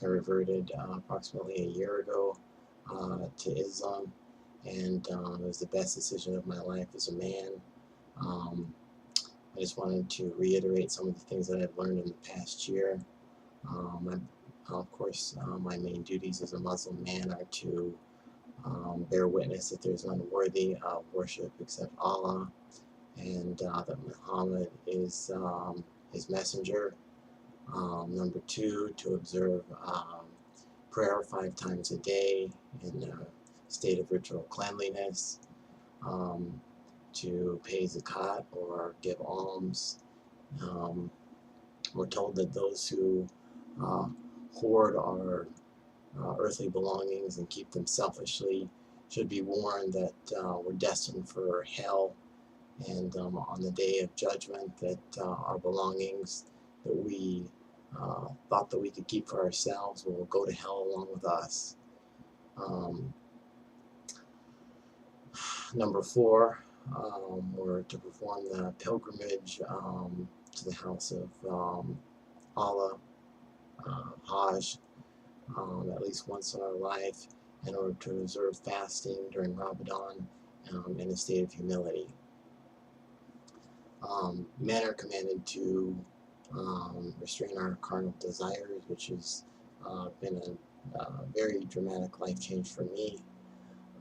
I reverted approximately a year ago to Islam, and it was the best decision of my life as a man. Um, I just wanted to reiterate some of the things that I've learned in the past year. Of course, my main duties as a Muslim man are to bear witness that there's none worthy of worship except Allah, and that Muhammad is his messenger. Number two, to observe prayer 5 times a day in a state of ritual cleanliness, um, to pay zakat or give alms. Um, we're told that those who uh, hoard our earthly belongings and keep them selfishly should be warned that we're destined for hell, and on the day of judgment that our belongings that we thought that we could keep for ourselves will go to hell along with us. Um, Number four, we're to perform the pilgrimage to the house of Allah, Hajj, at least once in our life, in order to observe fasting during Ramadan in a state of humility. Men are commanded to restrain our carnal desires, which has been a very dramatic life change for me.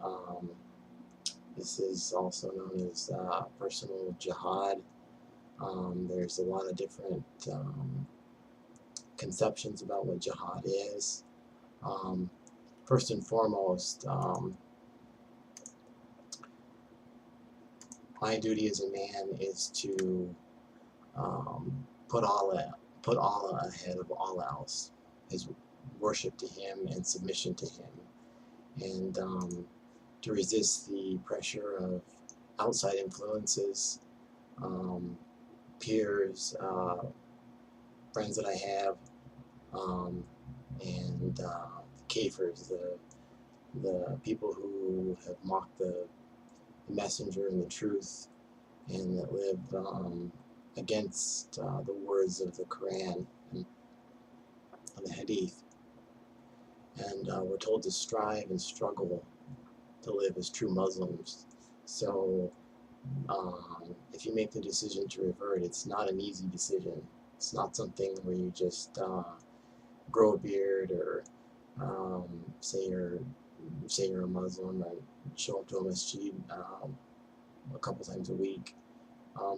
Um, this is also known as personal jihad. There's a lot of different conceptions about what jihad is. Um, First and foremost, my duty as a man is to um, put Allah put Allah ahead of all else, his worship to Him and submission to Him, and to resist the pressure of outside influences, um, peers, friends that I have, um, and kafirs, the people who have mocked the messenger and the truth, and that live against the words of the Quran and the Hadith. And we're told to strive and struggle to live as true Muslims. So if you make the decision to revert, it's not an easy decision. It's not something where you just grow a beard or um, say you're say you're a Muslim and show up to a masjid a couple times a week.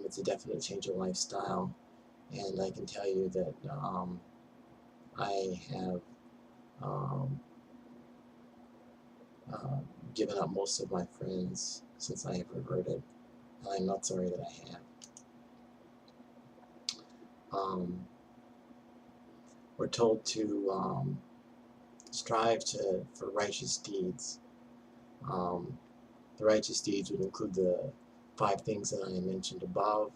It's a definite change of lifestyle, and I can tell you that I have um, uh, given up most of my friends since I have reverted, and I'm not sorry that I have. We're told to strive for righteous deeds. Um, the righteous deeds would include the 5 things that I mentioned above: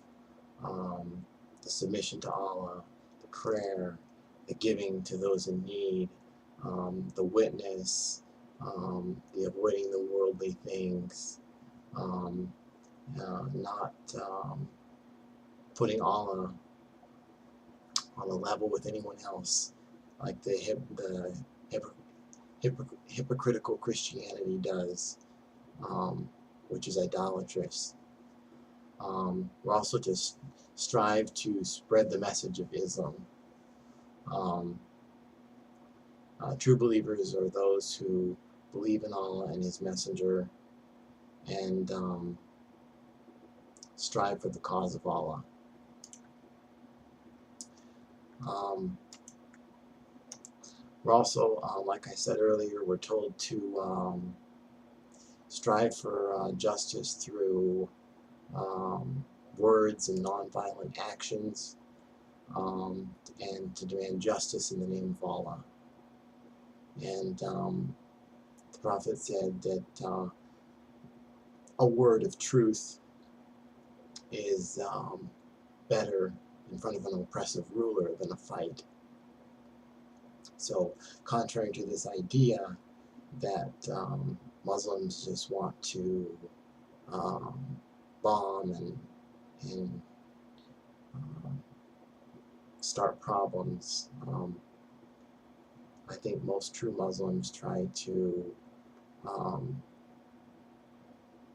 um, the submission to Allah, the prayer, the giving to those in need, the witness, the avoiding the worldly things, not putting Allah on a level with anyone else, like hypocritical Christianity does, which is idolatrous. We're also to strive to spread the message of Islam. Um, True believers are those who believe in Allah and His Messenger, and strive for the cause of Allah. Um, we're also, like I said earlier, we're told to strive for justice through words and nonviolent actions, and to demand justice in the name of Allah. And the Prophet said that a word of truth is better in front of an oppressive ruler than a fight. So, contrary to this idea that Muslims just want to um, bomb and start problems, I think most true Muslims try to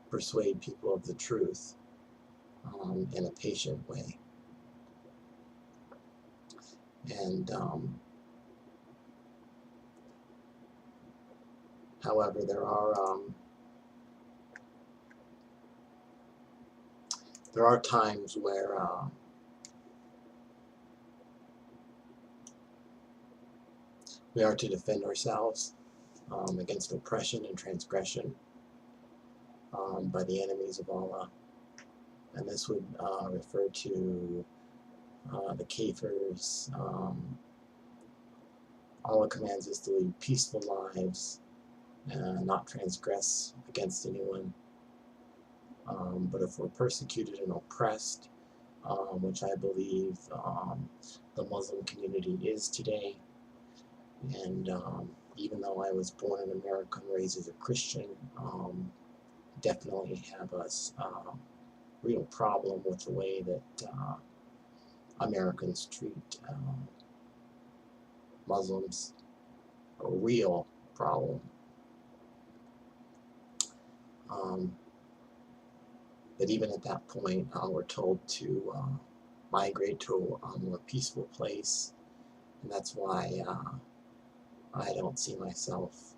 persuade people of the truth in a patient way. And however, there are times where we are to defend ourselves against oppression and transgression by the enemies of Allah. And this would refer to the kafirs. Allah commands us to lead peaceful lives and not transgress against anyone. But if we're persecuted and oppressed, which I believe the Muslim community is today, and even though I was born in America and raised as a Christian, definitely have a real problem with the way that Americans treat Muslims. A real problem. But even at that point, we're told to migrate to a more peaceful place, and that's why I don't see myself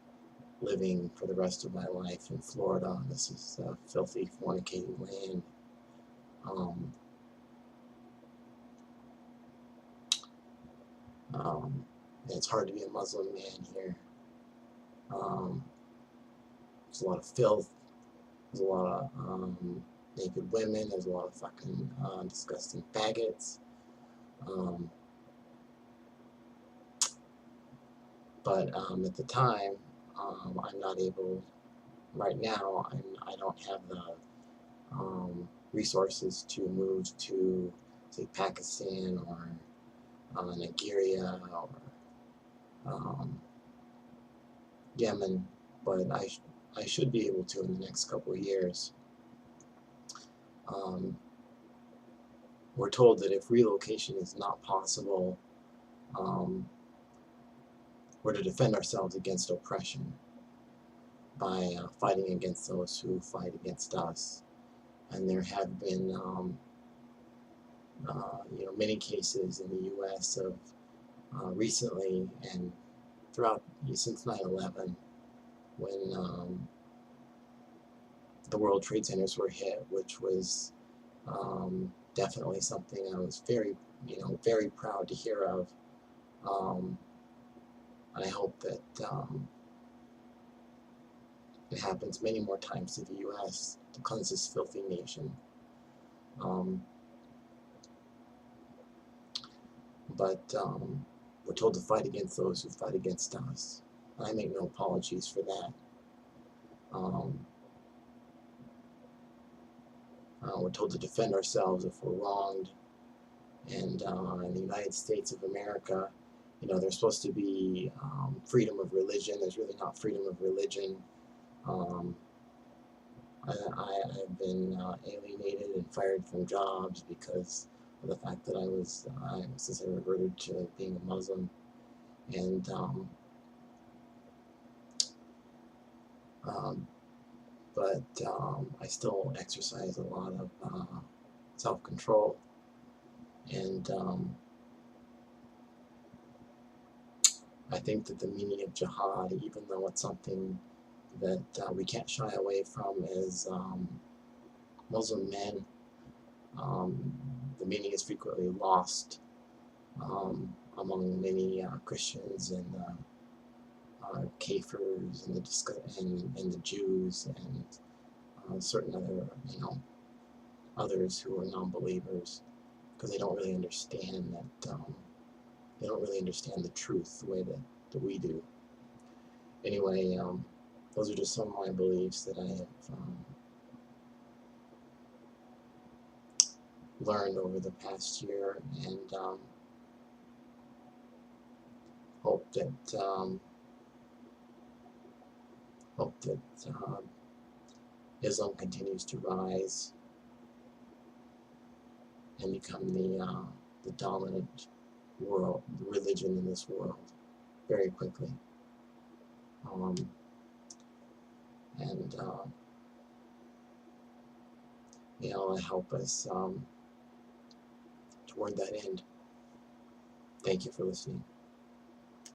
living for the rest of my life in Florida. This is a filthy, fornicating land. It's hard to be a Muslim man here. There's a lot of filth. There's a lot of naked women. There's a lot of fucking disgusting faggots. But at the time, I'm not able. Right now, I don't have the resources to move to, say, Pakistan or Nigeria or Yemen, but I should be able to in the next couple of years. We're told that if relocation is not possible, we're to defend ourselves against oppression by fighting against those who fight against us. And there have been many cases in the U.S. of recently and throughout since 9/11, when the World Trade Centers were hit, which was definitely something I was very proud to hear of. And I hope that it happens many more times to the U.S. to cleanse this filthy nation. But we're told to fight against those who fight against us. I make no apologies for that. We're told to defend ourselves if we're wronged. And in the United States of America, there's supposed to be freedom of religion. There's really not freedom of religion. I've been alienated and fired from jobs because of the fact that since I reverted to being a Muslim. And but I still exercise a lot of self-control. And I think that the meaning of jihad, even though it's something that we can't shy away from as Muslim men, the meaning is frequently lost among many Christians and kafirs and the Jews and certain other others who are non-believers, because they don't really understand that they don't really understand the truth the way that we do. Anyway, those are just some of my beliefs that I have learned over the past year, and hope that Islam continues to rise and become the dominant religion in this world. very quickly. And may Allah help us toward that end. Thank you for listening.